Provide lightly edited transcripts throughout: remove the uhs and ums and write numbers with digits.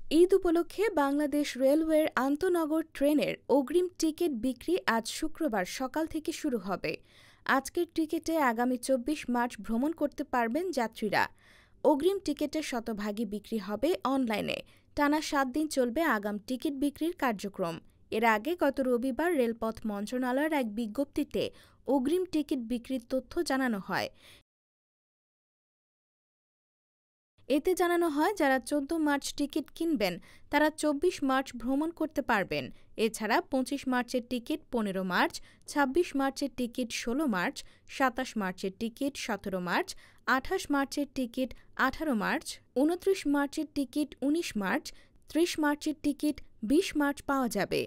ঈদ উপলক্ষে বাংলাদেশ রেলওয়ের আন্তনগর ট্রেনের অগ্রিম টিকিট বিক্রি আজ শুক্রবার সকাল থেকে শুরু হবে। আজকের টিকিটে আগামী ২৪ মার্চ ভ্রমণ করতে পারবেন যাত্রীরা। অগ্রিম টিকিটের শতভাগই বিক্রি হবে অনলাইনে। টানা ৭ দিন চলবে আগাম টিকিট বিক্রির কার্যক্রম। এর আগে গত রবিবার রেলপথ মন্ত্রণালয়ের এক বিজ্ঞপ্তিতে অগ্রিম টিকিট বিক্রির তথ্য জানানো হয়। এতে জানানো হয়, যারা ১৪ মার্চ টিকিট কিনবেন তারা ২৪ মার্চ ভ্রমণ করতে পারবেন। এছাড়া ২৫ মার্চের টিকিট ১৫ মার্চ, ২৬ মার্চের টিকিট ১৬ মার্চ, ২৭ মার্চের টিকিট ১৭ মার্চ, ২৮ মার্চের টিকিট ১৮ মার্চ, ২৯ মার্চের টিকিট ১৯ মার্চ, ৩০ মার্চের টিকিট ২০ মার্চ পাওয়া যাবে।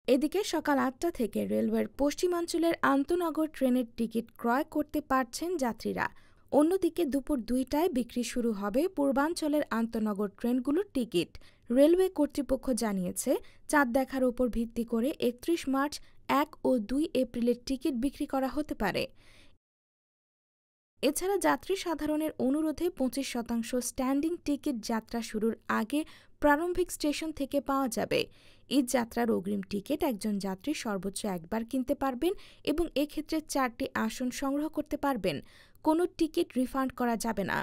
এদিকে সকাল ৮টা থেকে রেলওয়ের পশ্চিমাঞ্চলের আন্তনগর ট্রেনের টিকিট ক্রয় করতে পারছেন যাত্রীরা। অন্যদিকে দুপুর ২টায় বিক্রি শুরু হবে পূর্বাঞ্চলের আন্তনগর ট্রেনগুলোর টিকিট। রেলওয়ে কর্তৃপক্ষ জানিয়েছে, চাঁদ দেখার ওপর ভিত্তি করে ৩১ মার্চ, ১ ও ২ এপ্রিলের টিকিট বিক্রি করা হতে পারে। এছাড়া যাত্রী সাধারণের অনুরোধে ২৫% স্ট্যান্ডিং টিকিট যাত্রা শুরুর আগে প্রারম্ভিক স্টেশন থেকে পাওয়া যাবে। ঈদ যাত্রার অগ্রিম টিকিট একজন যাত্রী সর্বোচ্চ একবার কিনতে পারবেন এবং এক্ষেত্রে ৪টি আসন সংগ্রহ করতে পারবেন। কোনো টিকিট রিফান্ড করা যাবে না।